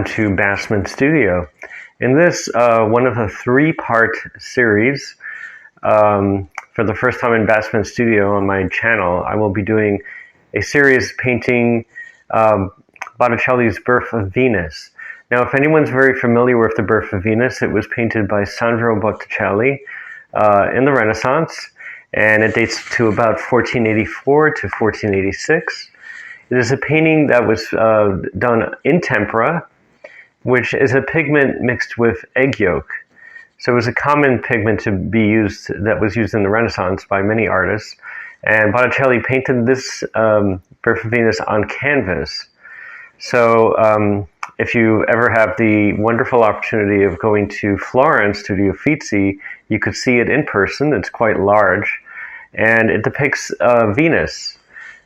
down to Bassman Studio. In this, one of the three-part series, for the first time in Bassman Studio on my channel, I will be doing a series painting Botticelli's Birth of Venus. Now, if anyone's very familiar with the Birth of Venus, it was painted by Sandro Botticelli in the Renaissance, and it dates to about 1484 to 1486. It is a painting that was done in tempera, which is a pigment mixed with egg yolk. So it was a common pigment to be used, that was used in the Renaissance by many artists. And Botticelli painted this Birth of Venus on canvas. So if you ever have the wonderful opportunity of going to Florence to the Uffizi, you could see it in person. It's quite large. And it depicts Venus,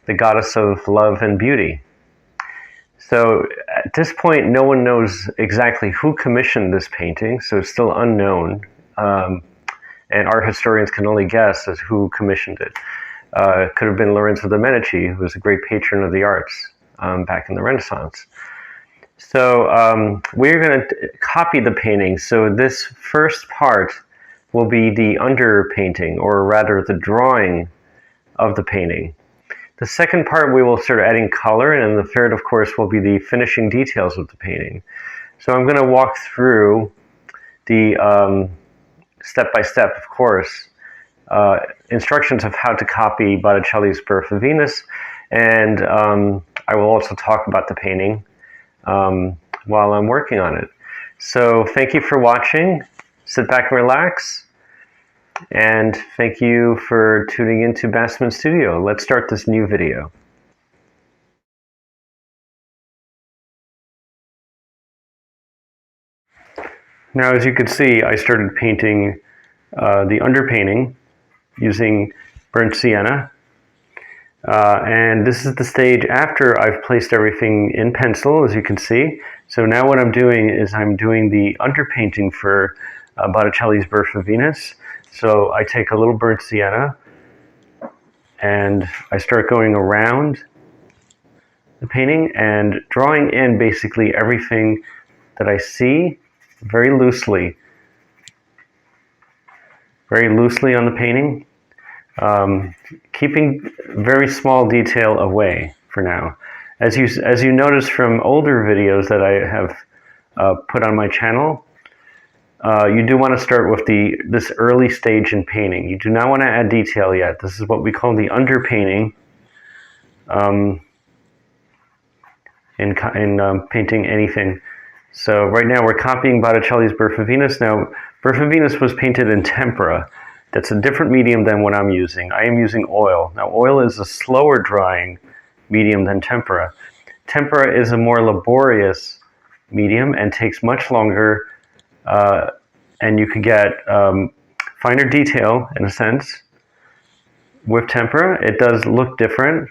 the goddess of love and beauty. So at this point, no one knows exactly who commissioned this painting, so it's still unknown. And art historians can only guess as who commissioned it. It could have been Lorenzo de' Medici, who was a great patron of the arts back in the Renaissance. So we're going to copy the painting. So this first part will be the underpainting, or rather the drawing of the painting. The second part, we will start adding color, and the third, of course, will be the finishing details of the painting. So I'm going to walk through the step-by-step, of course, instructions of how to copy Botticelli's Birth of Venus, and I will also talk about the painting while I'm working on it. So thank you for watching. Sit back and relax. And thank you for tuning into Bassman Studio. Let's start this new video. Now, as you can see, I started painting the underpainting using burnt sienna. And this is the stage after I've placed everything in pencil, as you can see. So now what I'm doing is I'm doing the underpainting for Botticelli's Birth of Venus. So I take a little burnt sienna and I start going around the painting and drawing in basically everything that I see very loosely on the painting, keeping very small detail away for now. As you notice from older videos that I have put on my channel, you do want to start with this early stage in painting. You do not want to add detail yet. This is what we call the underpainting in painting anything. So right now we're copying Botticelli's Birth of Venus. Now, Birth of Venus was painted in tempera. That's a different medium than what I'm using. I am using oil. Now, oil is a slower drying medium than tempera. Tempera is a more laborious medium and takes much longer, and you can get finer detail, in a sense, with tempera. It does look different.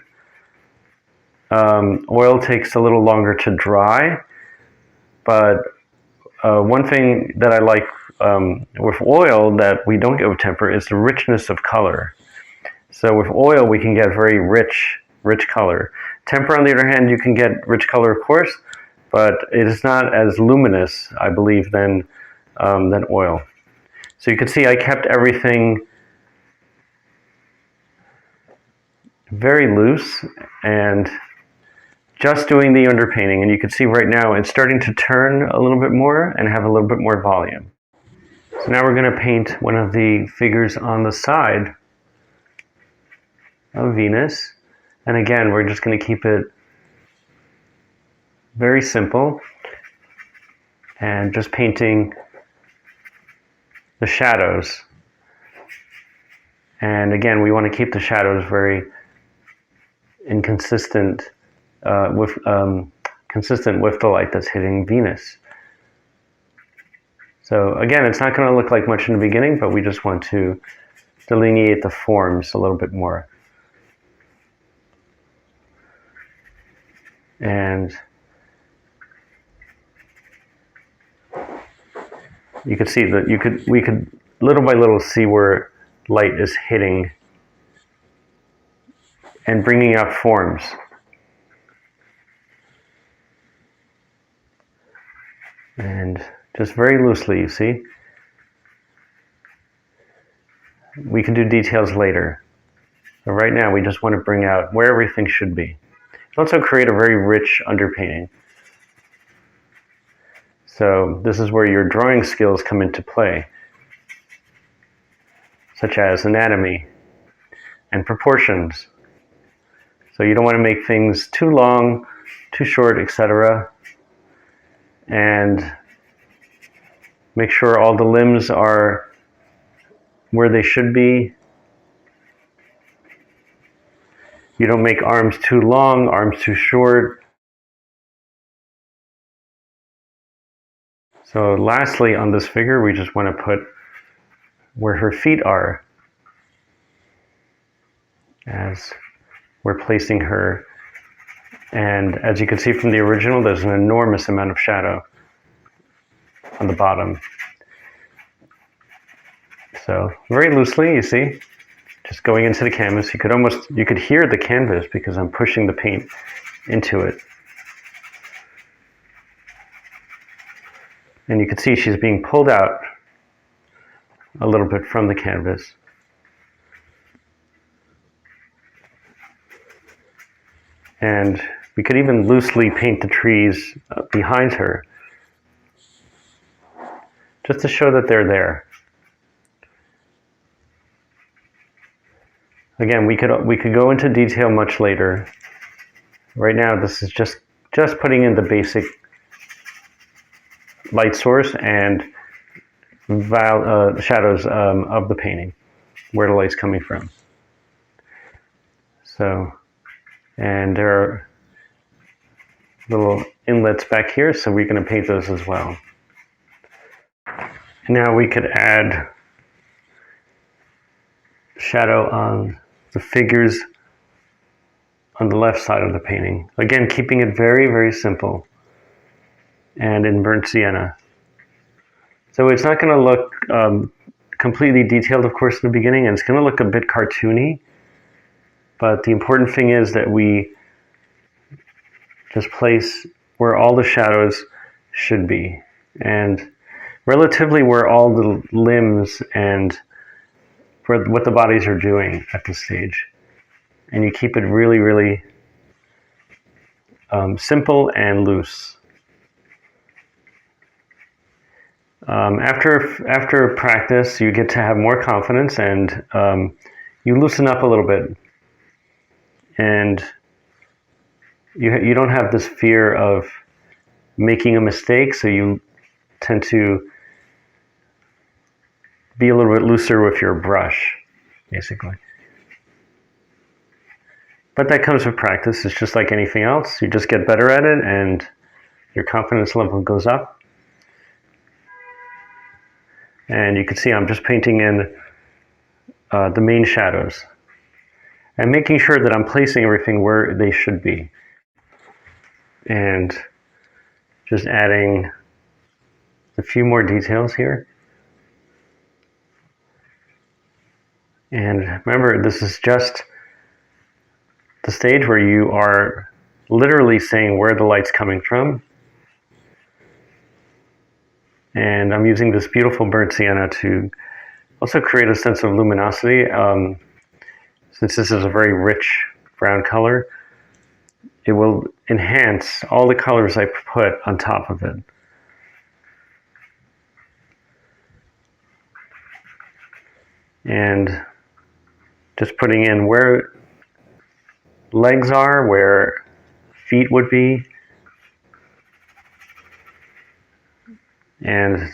Oil takes a little longer to dry, but one thing that I like with oil that we don't get with tempera is the richness of color. So with oil, we can get very rich color. Tempera, on the other hand, you can get rich color, of course, but it is not as luminous, I believe, than oil. So you can see I kept everything very loose and just doing the underpainting. And you can see right now it's starting to turn a little bit more and have a little bit more volume. So now we're going to paint one of the figures on the side of Venus. And again, we're just going to keep it very simple and just painting the shadows. And again, we want to keep the shadows very inconsistent, consistent with the light that's hitting Venus. So again, it's not going to look like much in the beginning, but we just want to delineate the forms a little bit more. And you can see that we could little by little see where light is hitting and bringing out forms. And just very loosely, you see. We can do details later. But right now, we just want to bring out where everything should be. Also create a very rich underpainting. So this is where your drawing skills come into play, such as anatomy and proportions. So you don't want to make things too long, too short, etc. And make sure all the limbs are where they should be. You don't make arms too long, arms too short. So lastly, on this figure, we just want to put where her feet are as we're placing her. And as you can see from the original, there's an enormous amount of shadow on the bottom. So very loosely, you see, just going into the canvas. You could hear the canvas because I'm pushing the paint into it. And you can see she's being pulled out a little bit from the canvas. And we could even loosely paint the trees behind her, just to show that they're there. Again, we could go into detail much later. Right now, this is just putting in the basic light source and shadows of the painting, where the light's coming from. So, and there are little inlets back here, so we're going to paint those as well. Now we could add shadow on the figures on the left side of the painting. Again, keeping it very, very simple and in burnt sienna. So it's not going to look completely detailed, of course, in the beginning, and it's going to look a bit cartoony. But the important thing is that we just place where all the shadows should be, and relatively where all the limbs and for what the bodies are doing at this stage. And you keep it really, really simple and loose. After practice, you get to have more confidence, and you loosen up a little bit. And you don't have this fear of making a mistake, so you tend to be a little bit looser with your brush, basically. But that comes with practice. It's just like anything else. You just get better at it, and your confidence level goes up. And you can see I'm just painting in the main shadows and making sure that I'm placing everything where they should be. And just adding a few more details here. And remember, this is just the stage where you are literally saying where the light's coming from. And I'm using this beautiful burnt sienna to also create a sense of luminosity. Since this is a very rich brown color, it will enhance all the colors I put on top of it. And just putting in where legs are, where feet would be, and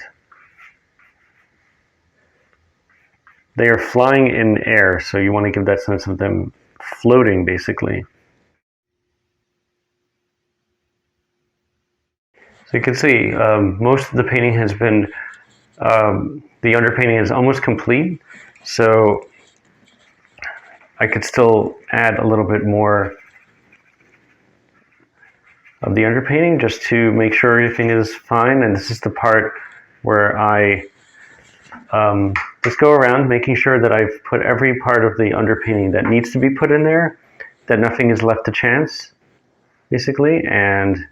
they are flying in air, so you want to give that sense of them floating, basically. So you can see most of the painting has been, the underpainting is almost complete, so I could still add a little bit more of the underpainting just to make sure everything is fine. And this is the part where I just go around making sure that I've put every part of the underpainting that needs to be put in there, that nothing is left to chance, basically. And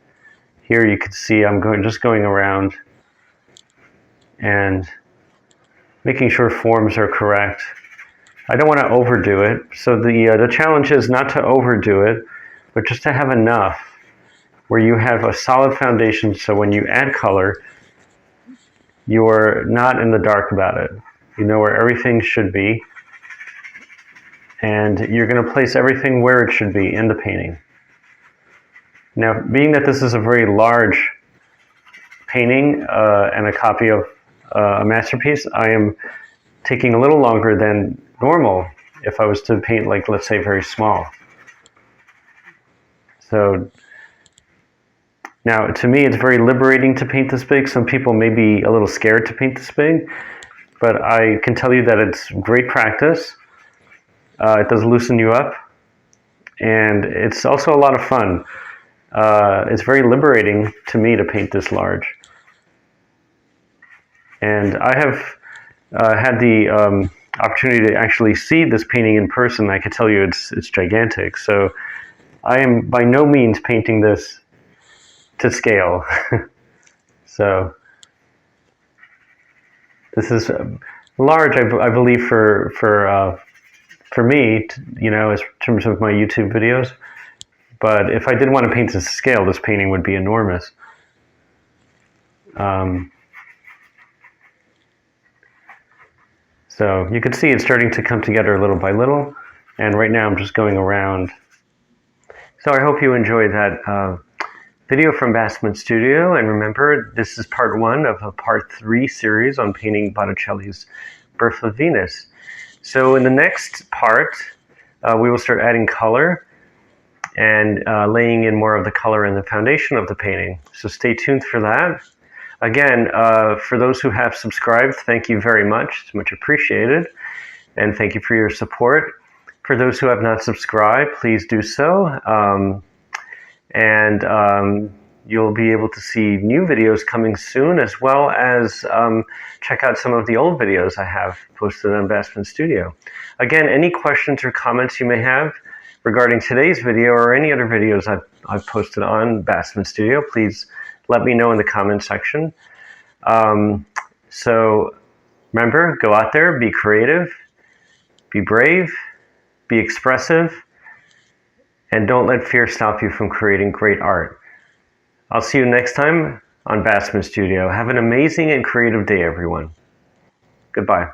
here you can see I'm just going around and making sure forms are correct. I don't want to overdo it, so the challenge is not to overdo it, but just to have enough where you have a solid foundation, so when you add color, you're not in the dark about it. You know where everything should be, and you're going to place everything where it should be in the painting. Now, being that this is a very large painting and a copy of a masterpiece, I am taking a little longer than normal if I was to paint, like, let's say, very small. So now, to me, it's very liberating to paint this big. Some people may be a little scared to paint this big, but I can tell you that it's great practice. It does loosen you up, and it's also a lot of fun. It's very liberating to me to paint this large. And I have had the opportunity to actually see this painting in person. I can tell you it's gigantic. So I am by no means painting this to scale. So this is large, I believe, for me, you know, in terms of my YouTube videos. But if I did want to paint to scale, this painting would be enormous. So you can see it's starting to come together little by little, and right now I'm just going around. So I hope you enjoyed that video from Bassman Studio, and remember, this is part 1 of a part 3 series on painting Botticelli's Birth of Venus. So in the next part, we will start adding color and laying in more of the color in the foundation of the painting. So stay tuned for that. Again, for those who have subscribed, thank you very much. It's much appreciated. And thank you for your support. For those who have not subscribed, please do so. You'll be able to see new videos coming soon, as well as check out some of the old videos I have posted on Bassman Studio. Again, any questions or comments you may have regarding today's video or any other videos I've posted on Bassman Studio, please let me know in the comment section. So remember, go out there, be creative, be brave, be expressive, and don't let fear stop you from creating great art. I'll see you next time on Bassman Studio. Have an amazing and creative day, everyone. Goodbye.